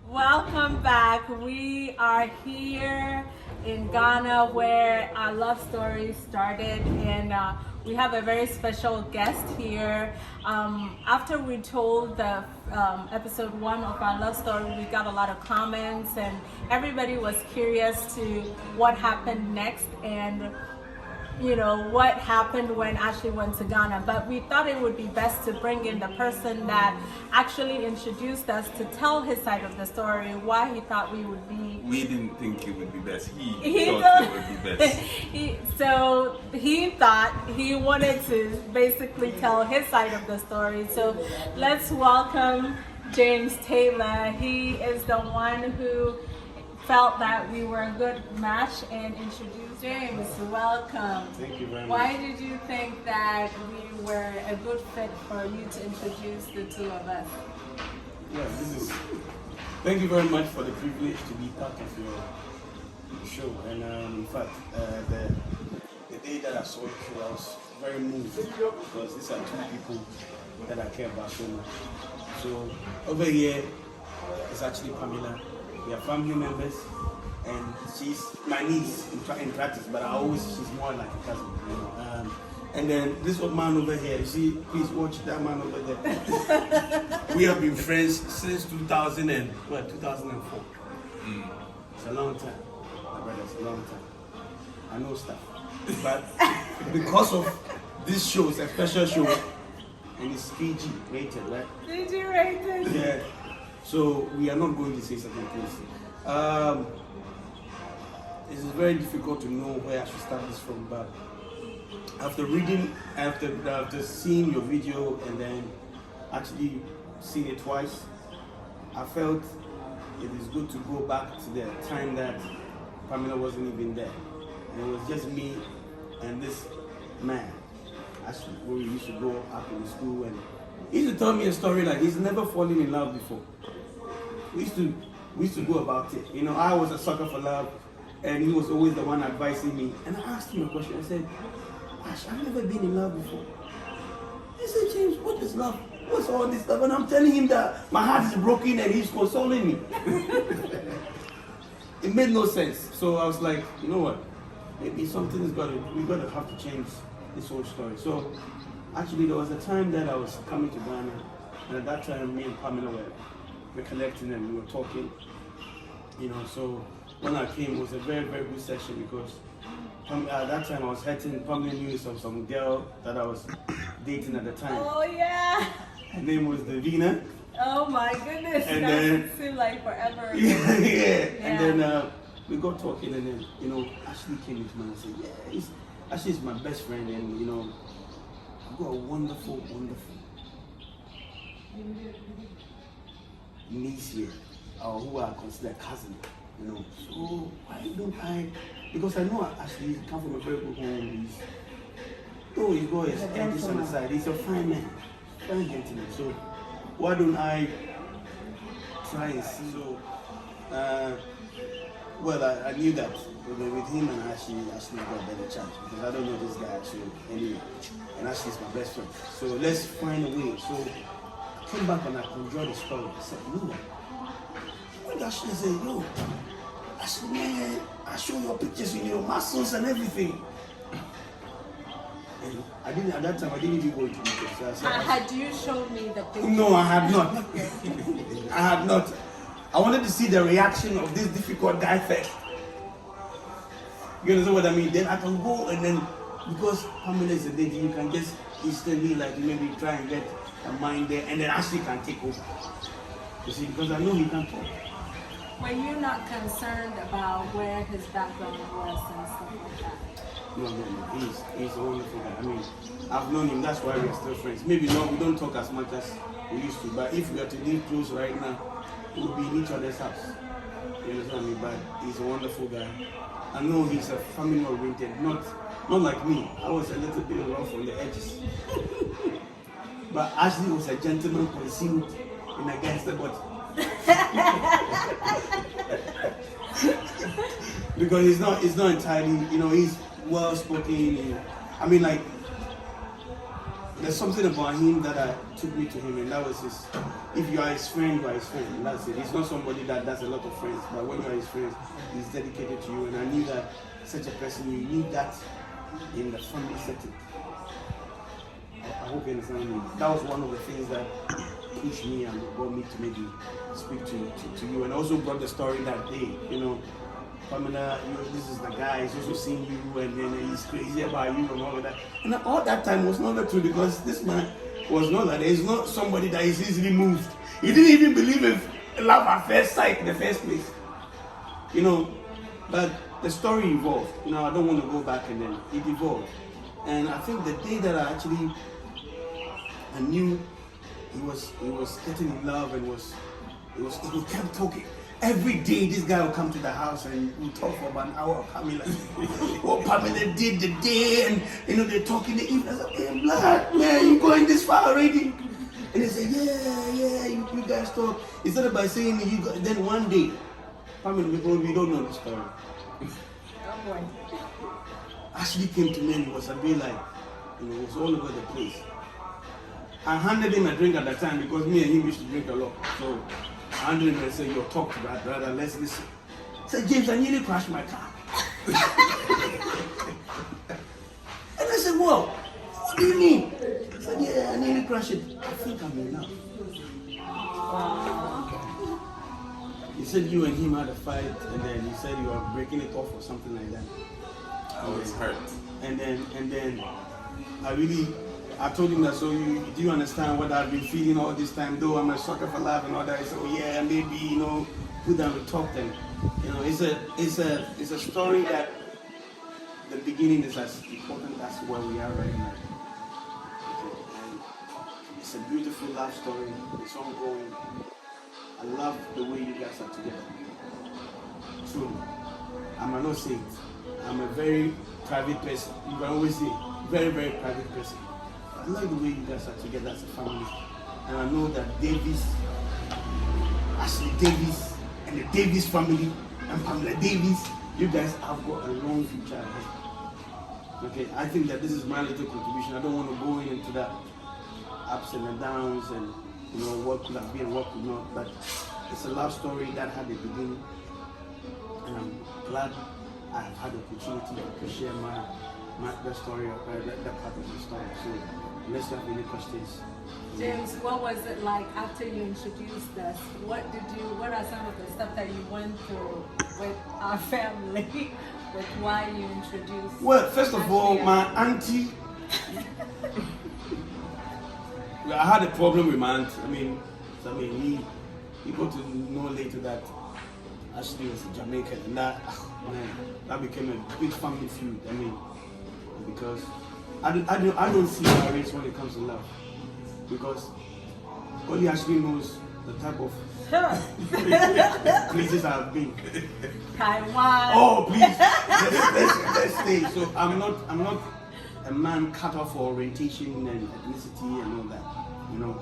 Welcome back. We are here in Ghana where our love story started, and we have a very special guest here. After we told the episode 1 of our love story, we got a lot of comments, and everybody was curious to what happened next and what happened when Ashley went to Ghana. But we thought it would be best to bring in the person that actually introduced us to tell his side of the story, why he thought we would be. We didn't think it would be best. He thought it would be best. He thought he wanted to basically tell his side of the story. So let's welcome James Taylor. He is the one who felt that we were a good match and introduced James. Welcome. Thank you very much. Why did you think that we were a good fit for you to introduce the two of us? Yeah, thank you very much for the privilege to be part of your show. And in fact, the day that I saw it, I was very moved because these are two people that I care about so much. So over here is actually Pamela. We are family members, and she's my niece in practice, but she's more like a cousin. And then this old man over here, please watch that man over there. We have been friends since 2004. It's a long time, my brother, it's a long time. I know stuff. But because of this show, it's a special show, and it's PG rated, right? PG rated? Yeah. So we are not going to say certain things. It is very difficult to know where I should start this from, but after seeing your video and then actually seeing it twice, I felt it is good to go back to the time that Pamela wasn't even there. And it was just me and this man. Actually, where we used to go up in school, and he used to tell me a story like he's never fallen in love before. We used to go about it. I was a sucker for love, and he was always the one advising me. And I asked him a question. I said, Ash, I've never been in love before. He said, James, what is love? What's all this stuff? And I'm telling him that my heart is broken and he's consoling me. It made no sense. So I was like, you know what? Maybe we're going to have to change this whole story. So actually there was a time that I was coming to Ghana, and at that time me and Pamela were recollecting and we were talking, so when I came it was a very, very good session because at that time I was hurting. Pamela knew some girl that I was dating at the time. Oh yeah. Her name was Davina. Oh my goodness, and that seemed like forever ago. Yeah. And then we got talking, and then Ashley came into my and said, yeah, Ashley is my best friend, and I've got a wonderful niece here, who I consider cousin, So why don't I? Because I know Ashley come from a very good home. He's got his edges on the side. He's a fine man, fine gentleman. So why don't I try and see? So, I knew that with him and Ashley got a better chance because I don't know this guy actually anyway, and Ashley's my best friend. So let's find a way. So came back and I enjoyed the story. I said, no. When Ashley said, yo, Ashley, man, I show your pictures with your muscles and everything. And at that time, I didn't even go into details. So had you shown me the picture? No, I had not. I had not. I wanted to see the reaction of this difficult guy first. You understand what I mean? Then I can go and then, because Pamela is a lady, you can just instantly maybe try and get a mind there, and then Ashley can take over. You see, because I know he can talk. Were you not concerned about where his background was and stuff like that? No. He's a wonderful guy. I mean, I've known him, that's why we're still friends. Maybe we don't talk as much as we used to, but if we are to live close right now, we'll be in each other's house. You understand me? But he's a wonderful guy. I know he's a family oriented, not like me. I was a little bit rough on the edges. But Ashley was a gentleman concealed in a gangster body. Because he's not entirely, he's well spoken. There's something about him that took me to him, and that was his if you are his friend, you are his friend. And that's it. He's not somebody that does a lot of friends, but when you are his friend, he's dedicated to you. And I knew that such a person, you need that in the family setting. I hope you understand me. That was one of the things that pushed me and brought me to maybe speak to you. And also brought the story that day, you know, Pamela, this is the guy, he's also seeing you, and then he's crazy about you and all of that. And all that time was not the truth, because this man was not that. He's not somebody that is easily moved. He didn't even believe in love at first sight in the first place. You know, but the story evolved. You know, I don't want to go back, and then it evolved. And I think the day that I knew he was getting in love, and he kept talking. Every day this guy will come to the house and we talk for about an hour. Pamela, what Pamela did the day, and you know they talk in the evening. I said, "Hey, blood, man, you going this far already?" And they say, "Yeah, you guys talk." Instead of by saying you got, then one day, Pamela, we don't know the story. Ashley came to me and it was a bit like, you know, it was all over the place. I handed him a drink at the time because me and him used to drink a lot. So I handed him and said, "Yo, talk to that brother, let's listen." I said, "James, I nearly crashed my car." And I said, "Whoa, what do you mean?" I said, "Yeah, I nearly crashed it. I think I'm in love." He said you and him had a fight, and then he said you were breaking it off or something like that. I was hurt. And then I told him that, "So do you understand what I've been feeling all this time, though I'm a sucker for love and all that?" He said, "Oh yeah, maybe, you know, put down and talk then." You know, it's a story that the beginning is as important as where we are right now. And it's a beautiful love story. It's ongoing. I love the way you guys are together. Truly. I might not say it. I'm a very private person. You can always say, very, very private person. I like the way you guys are together as a family. And I know that Ashley Davis, and the Davis family, and Pamela Davis, you guys have got a long future ahead. Okay, I think that this is my little contribution. I don't want to go into that ups and the downs and, you know, what could have been, what could not. But it's a love story that had a beginning. And I'm glad I have had the opportunity to share the story of that part of the story. So unless you have any questions. James, what was it like after you introduced us? What are some of the stuff that you went through with our family, with why you introduced? Well, first of all, my auntie, I had a problem with my auntie. I mean, we got to know later that Ashley was a Jamaican, and that became a big family feud. I mean, because I don't see marriage when it comes to love, because only Ashley knows the type of places I've been. Taiwan. Oh, please, let's stay. So I'm not a man cut off for orientation and ethnicity and all that, you know.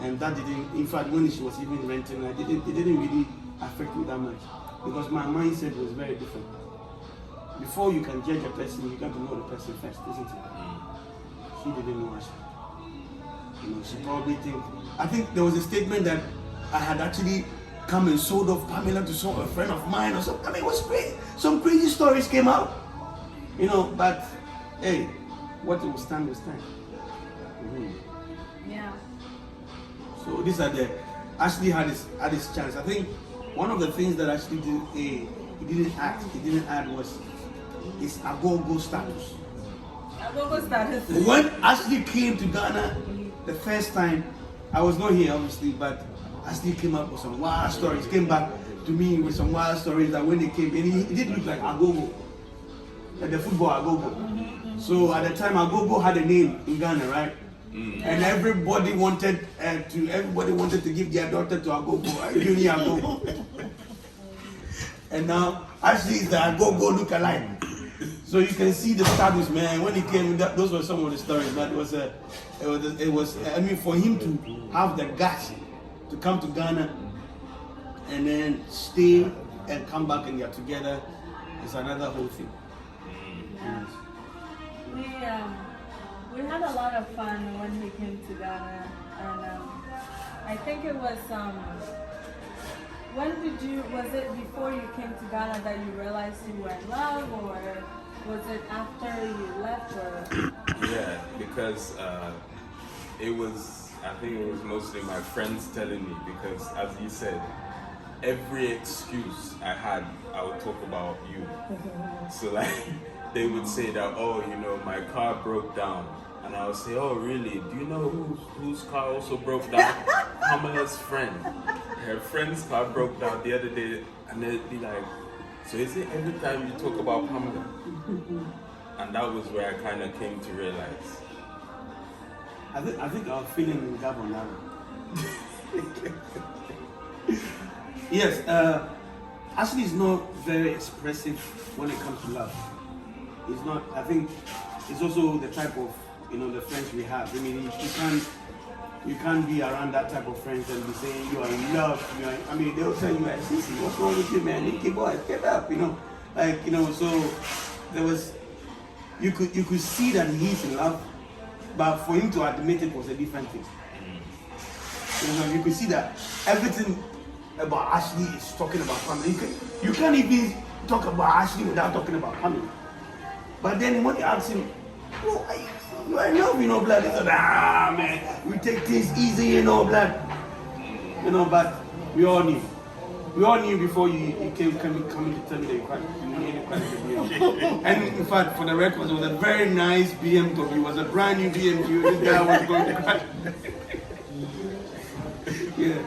And that didn't. In fact, when she was even renting, it didn't really affect me that much, because my mindset was very different. Before you can judge a person, you got to know the person first, isn't it? She didn't know Ashley. You know, she probably I think there was a statement that I had actually come and sold off Pamela to a friend of mine or something. I mean, it was crazy. Some crazy stories came out. You know, but hey, what it was time was time. Yeah. So these are Ashley had his chance. I think one of the things that Ashley he didn't add was his agogo status. Agogo status. When Ashley came to Ghana the first time, I was not here obviously, but Ashley came up with some wild stories. Came back to me with some wild stories that when they came, and he did look like agogo, like the football agogo. So at the time, agogo had a name in Ghana, right? And everybody wanted to give their daughter to Agogo, Junior Agogo. And now Ashley is the Agogo look-alike. So you can see the status, man. When he came, those were some of the stories. But it was. I mean, for him to have the guts to come to Ghana and then stay and come back and get together is another whole thing. We had a lot of fun when he came to Ghana, and I think it was when did you, was it before you came to Ghana that you realized you were in love, or was it after you left, or? Yeah, because it was, I think it was mostly my friends telling me, because as you said, every excuse I had, I would talk about you. So like, they would say that, oh, you know, my car broke down. And I would say, oh, really? Do you know whose car also broke down? Pamela's friend. Her friend's car broke down the other day. And they'd be like, so is it every time you talk about Pamela? And that was where I kind of came to realize. I think I'm feeling in Gabon now. Yes, Ashley is not very expressive when it comes to love. It's not, I think it's also the type of, you know, the friends we have. I mean, you can't be around that type of friends and be saying you are in love. You are, I mean, they'll tell you, like, Sissy, what's wrong with you, man? Nicky boy, get up, you know. Like, you know, so there was, you could see that he's in love, but for him to admit it was a different thing. You know, you could see that everything about Ashley is talking about family. You can't even talk about Ashley without talking about family. But then when you ask him, oh, you are in love, you know, blood. He said, man, we take things easy, you know, blood. You know, but we all knew. We all knew before you came coming to tell me that you needed quite a BMW. And in fact, for the record, it was a very nice BMW. It was a brand new BMW. This guy was going to crash. Yeah.